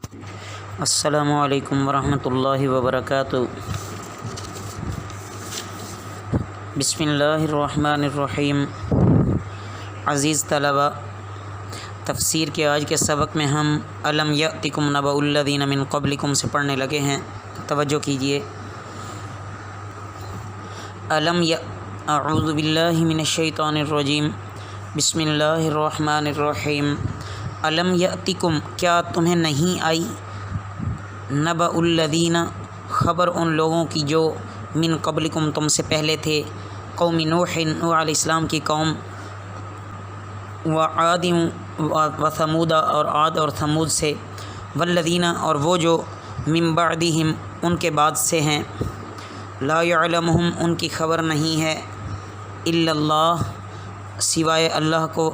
السلام علیکم ورحمۃ اللہ وبرکاتہ۔ بسم اللہ الرحمن الرحیم۔ عزیز طلباء، تفسیر کے آج کے سبق میں ہم الم یأتکم نبأ الذین من قبلکم سے پڑھنے لگے ہیں۔ توجہ کیجیے۔ اعوذ باللہ من الشیطان الرجیم، بسم اللہ الرحمن الرحیم۔ الم یأتکم، کیا تمہیں نہیں آئی، نبأ الذین، خبر ان لوگوں کی جو من قبلکم تم سے پہلے تھے، قوم نوح، نوح علیہ السلام کی قوم، وعاد و ثمود، اور عاد اور ثمود سے، والذین، اور وہ جو من بعدہم ان کے بعد سے ہیں، لا یعلمہم، ان کی خبر نہیں ہے، الا اللہ، سوائے اللہ کو،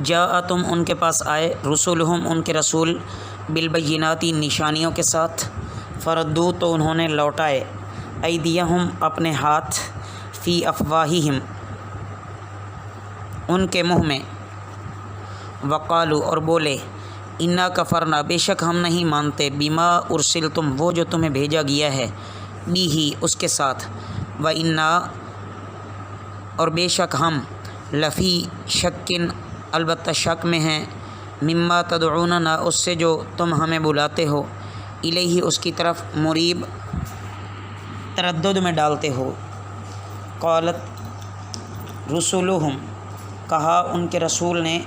جاءتم، ان کے پاس آئے، رسولہم، ان کے رسول، بالبیناتی، نشانیوں کے ساتھ، فردو، تو انہوں نے لوٹائے، ایدیہم، اپنے ہاتھ، فی افواہہم، ان کے منہ میں، وقالو، اور بولے، انا کفرنا، بے شک ہم نہیں مانتے، بما ارسلتم، وہ جو تمہیں بھیجا گیا ہے، بیہی، اس کے ساتھ، و انا، اور بے شک ہم، لفی شکن، البتہ شک میں ہیں، مما تدعوننا، اس سے جو تم ہمیں بلاتے ہو، الیہ، اس کی طرف، مریب، تردد میں ڈالتے ہو۔ قالت رسولہم، کہا ان کے رسول نے،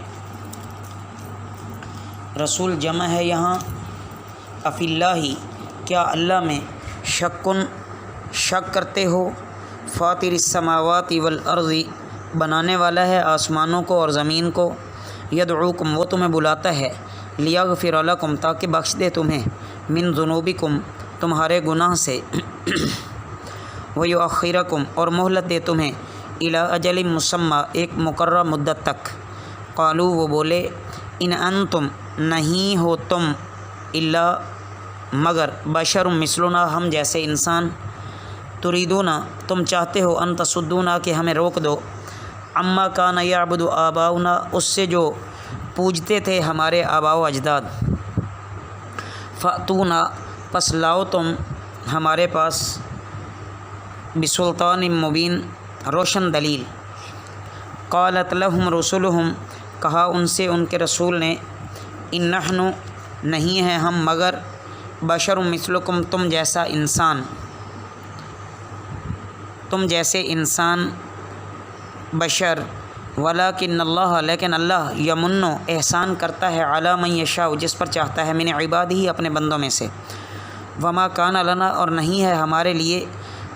رسول جمع ہے یہاں، افی اللہ، کیا اللہ میں، شکن، شک کرتے ہو، فاطر السماوات والارض، بنانے والا ہے آسمانوں کو اور زمین کو، یدعوکم، وہ تمہیں بلاتا ہے، لیغفر لکم، تاکہ بخش دے تمہیں، من ذنوبکم، تمہارے گناہ سے، ویؤخرکم، اور مہلت دے تمہیں، الی اجل مسمی، ایک مقررہ مدت تک۔ قالو، وہ بولے، ان انتم، نہیں ہو تم، الا، مگر، بشر مثلنا، ہم جیسے انسان، تریدونا، تم چاہتے ہو، ان تصدونا، کہ ہمیں روک دو، عما کان یعبد آباؤنا، اس سے جو پوجتے تھے ہمارے آباء و اجداد، فأتونا، پس لاؤ تم ہمارے پاس، بسلطان مبین، روشن دلیل۔ قالت لہم رسلہم، کہا ان سے ان کے رسول نے، ان نحن، نہیں ہیں ہم، مگر، بشر مثلکم، تم جیسا انسان، تم جیسے انسان، بشر، ولیکن اللہ، لیکن اللہ، یمن، احسان کرتا ہے، علی من یشاء، جس پر چاہتا ہے، من عبادہ، اپنے بندوں میں سے، وما کان لنا، اور نہیں ہے ہمارے لیے،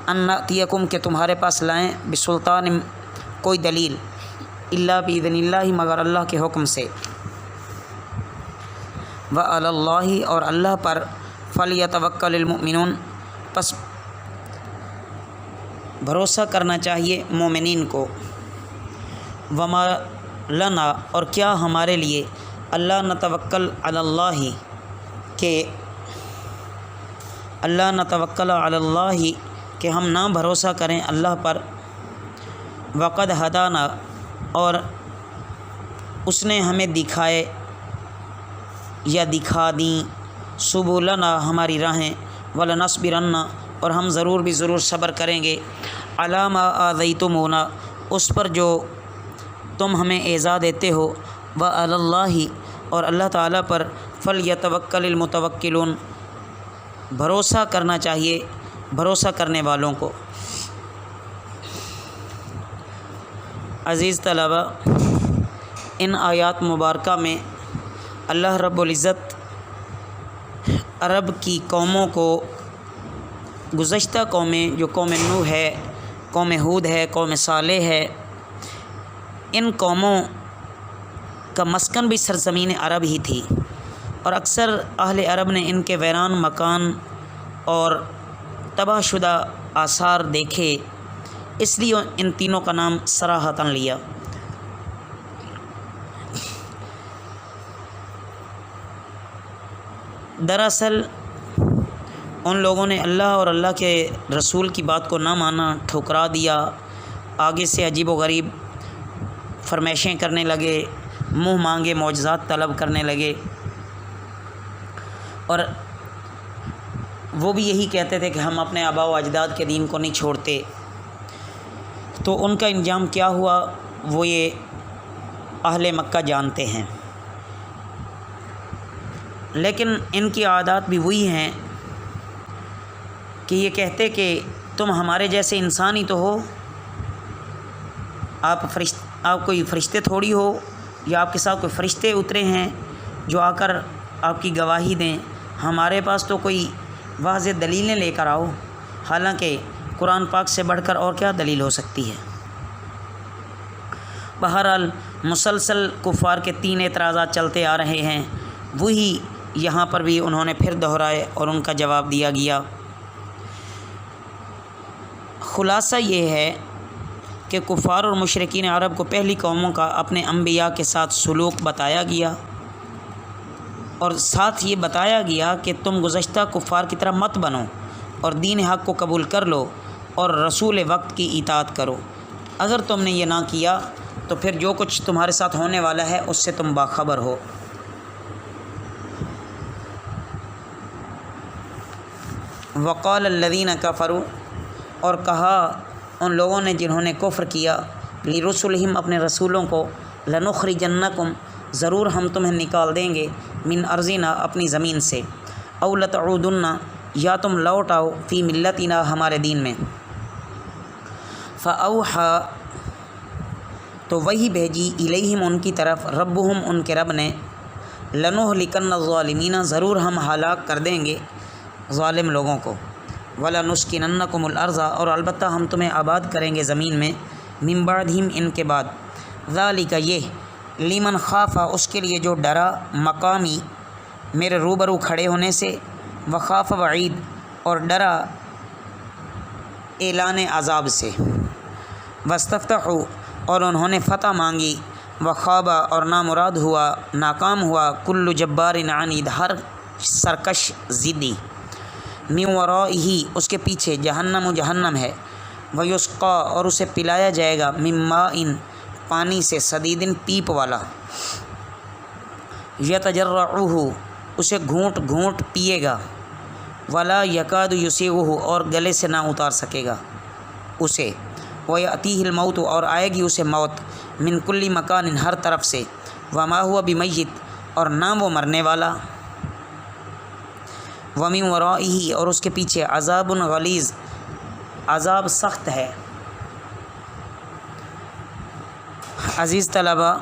ان نأتیکم، کہ تمہارے پاس لائیں، بسلطان، کوئی دلیل، الا باذن اللہ، مگر اللہ کے حکم سے، وعلی اللہ، اور اللہ پر، فلیتوکل المؤمنون، پس بھروسہ کرنا چاہیے مومنین کو، وما لنا، اور کیا ہمارے لیے، اللہ نتوکل علی اللہ، کہ اللہ نتوکل علی اللہ، کہ ہم نہ بھروسہ کریں اللہ پر، وقد ہدانا، اور اس نے ہمیں دکھائے یا دکھا دیں، سبلنا، ہماری راہیں، ولنصبرن، اور ہم ضرور بھی ضرور صبر کریں گے، علی ما آذیتمونا، اس پر جو تم ہمیں ایذا دیتے ہو، وعلی اللہ، اور اللہ تعالیٰ پر، فلیتوکل المتوکلون، بھروسہ کرنا چاہیے بھروسہ کرنے والوں کو۔ عزیز طلباء، ان آیات مبارکہ میں اللہ رب العزت عرب کی قوموں کو، گزشتہ قومیں، جو قوم نوح ہے، قوم ہود ہے، قوم صالح ہے، ان قوموں کا مسکن بھی سرزمین عرب ہی تھی، اور اکثر اہل عرب نے ان کے ویران مکان اور تباہ شدہ آثار دیکھے، اس لیے ان تینوں کا نام صراحتاً لیا۔ دراصل ان لوگوں نے اللہ اور اللہ کے رسول کی بات کو نہ مانا، ٹھکرا دیا، آگے سے عجیب و غریب فرمائشیں کرنے لگے، منہ مانگے معجزات طلب کرنے لگے، اور وہ بھی یہی کہتے تھے کہ ہم اپنے آباء و اجداد کے دین کو نہیں چھوڑتے۔ تو ان کا انجام کیا ہوا وہ یہ اہل مکہ جانتے ہیں، لیکن ان کی عادات بھی وہی ہیں کہ یہ کہتے کہ تم ہمارے جیسے انسان ہی تو ہو، آپ کوئی فرشتے تھوڑی ہو، یا آپ کے ساتھ کوئی فرشتے اترے ہیں جو آ کر آپ کی گواہی دیں، ہمارے پاس تو کوئی واضح دلیلیں لے کر آؤ۔ حالانکہ قرآن پاک سے بڑھ کر اور کیا دلیل ہو سکتی ہے۔ بہرحال مسلسل کفار کے 3 اعتراضات چلتے آ رہے ہیں، وہی یہاں پر بھی انہوں نے پھر دہرائے اور ان کا جواب دیا گیا۔ خلاصہ یہ ہے کہ کفار اور مشرکین عرب کو پہلی قوموں کا اپنے انبیاء کے ساتھ سلوک بتایا گیا، اور ساتھ یہ بتایا گیا کہ تم گزشتہ کفار کی طرح مت بنو اور دین حق کو قبول کر لو اور رسول وقت کی اطاعت کرو۔ اگر تم نے یہ نہ کیا تو پھر جو کچھ تمہارے ساتھ ہونے والا ہے اس سے تم باخبر ہو۔ وقال الذین کفروا، اور کہا ان لوگوں نے جنہوں نے کفر کیا، لرسلہم اپنے رسولوں کو، لنخرجنکم ضرور ہم تمہیں نکال دیں گے، من ارضنا اپنی زمین سے، او لتعودن یا تم لوٹ آؤ، فی ملتنا ہمارے دین میں۔ فاوحی تو وہی بھیجی، الیہم ان کی طرف، ربہم ان کے رب نے، لنہلکن الظالمین ضرور ہم ہلاک کر دیں گے ظالم لوگوں کو، وَلَنُسْكِنَنَّكُمُ الْأَرْضَ اور البتہ ہم تمہیں آباد کریں گے زمین میں، مِن بَعْدِهِمْ ان کے بعد، ذَلِكَ یہ، لِمَنْ خَافَ اس کے لیے جو ڈرا، مقامی میرے روبرو کھڑے ہونے سے، وخاف وعید اور ڈرا اعلان عذاب سے، واستفتحوا اور انہوں نے فتح مانگی، وخاب اور نامراد ہوا، ناکام ہوا، کل جبار عنید ہر سرکش ضدی، من ورائہ اس کے پیچھے جہنم و جہنم ہے، ویسقا اور اسے پلایا جائے گا، من ماء پانی سے، صدید پیپ والا، یتجرعہ اسے گھونٹ گھونٹ پیے گا، ولا یکاد یسیغہ اور گلے سے نہ اتار سکے گا اسے، ویأتیہ الموت اور آئے گی اسے موت، من کل مکان ہر طرف سے، وما ہوا بمیت اور نہ وہ مرنے والا، ومن ورائہ اور اس کے پیچھے عذاب غلیظ عذاب سخت ہے۔ عزیز طلبہ،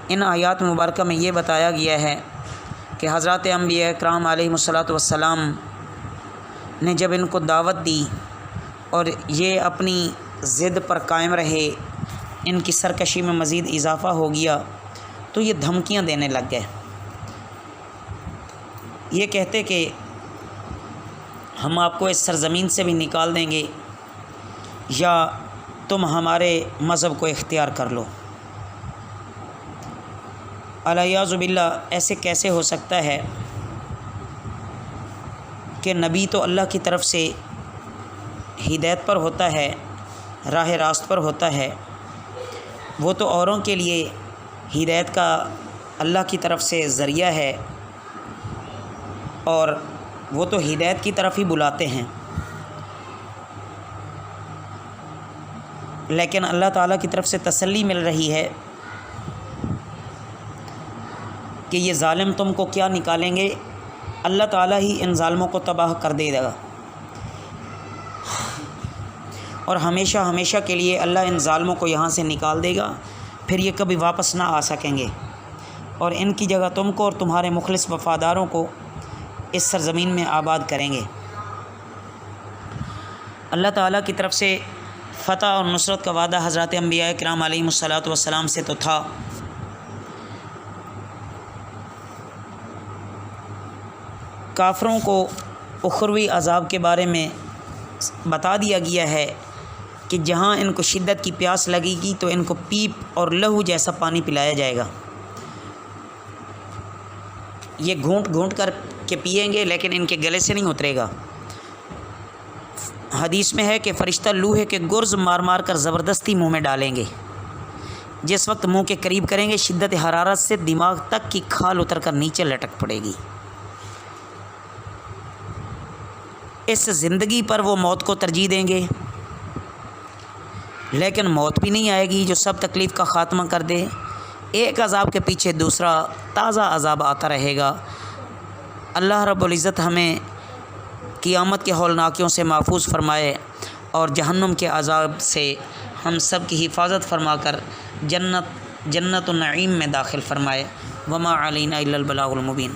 ان آیات مبارکہ میں یہ بتایا گیا ہے کہ حضرات انبیاء اکرام علیہم الصلاۃ والسلام نے جب ان کو دعوت دی اور یہ اپنی ضد پر قائم رہے، ان کی سرکشی میں مزید اضافہ ہو گیا تو یہ دھمکیاں دینے لگ گئے، یہ کہتے کہ ہم آپ کو اس سرزمین سے بھی نکال دیں گے یا تم ہمارے مذہب کو اختیار کر لو۔ الیاذ باللہ، ایسے کیسے ہو سکتا ہے کہ نبی تو اللہ کی طرف سے ہدایت پر ہوتا ہے، راہ راست پر ہوتا ہے، وہ تو اوروں کے لیے ہدایت کا اللہ کی طرف سے ذریعہ ہے اور وہ تو ہدایت کی طرف ہی بلاتے ہیں، لیکن اللہ تعالیٰ کی طرف سے تسلی مل رہی ہے کہ یہ ظالم تم کو کیا نکالیں گے، اللہ تعالیٰ ہی ان ظالموں کو تباہ کر دے گا، اور ہمیشہ ہمیشہ کے لیے اللہ ان ظالموں کو یہاں سے نکال دے گا، پھر یہ کبھی واپس نہ آ سکیں گے، اور ان کی جگہ تم کو اور تمہارے مخلص وفاداروں کو اس سرزمین میں آباد کریں گے۔ اللہ تعالیٰ کی طرف سے فتح اور نصرت کا وعدہ حضرات انبیاء کرام علیہم الصلاۃ والسلام سے تو تھا، کافروں کو اخروی عذاب کے بارے میں بتا دیا گیا ہے کہ جہاں ان کو شدت کی پیاس لگے گی تو ان کو پیپ اور لہو جیسا پانی پلایا جائے گا، یہ گھونٹ گھونٹ کر کے پئیں گے لیکن ان کے گلے سے نہیں اترے گا۔ حدیث میں ہے کہ فرشتہ لوہے کے گرز مار مار کر زبردستی منہ میں ڈالیں گے، جس وقت منہ کے قریب کریں گے شدت حرارت سے دماغ تک کی کھال اتر کر نیچے لٹک پڑے گی۔ اس زندگی پر وہ موت کو ترجیح دیں گے، لیکن موت بھی نہیں آئے گی جو سب تکلیف کا خاتمہ کر دے۔ ایک عذاب کے پیچھے دوسرا تازہ عذاب آتا رہے گا۔ اللہ رب العزت ہمیں قیامت کے ہولناکیوں سے محفوظ فرمائے اور جہنم کے عذاب سے ہم سب کی حفاظت فرما کر جنت النعیم میں داخل فرمائے۔ وما علینا الا البلاغ المبین۔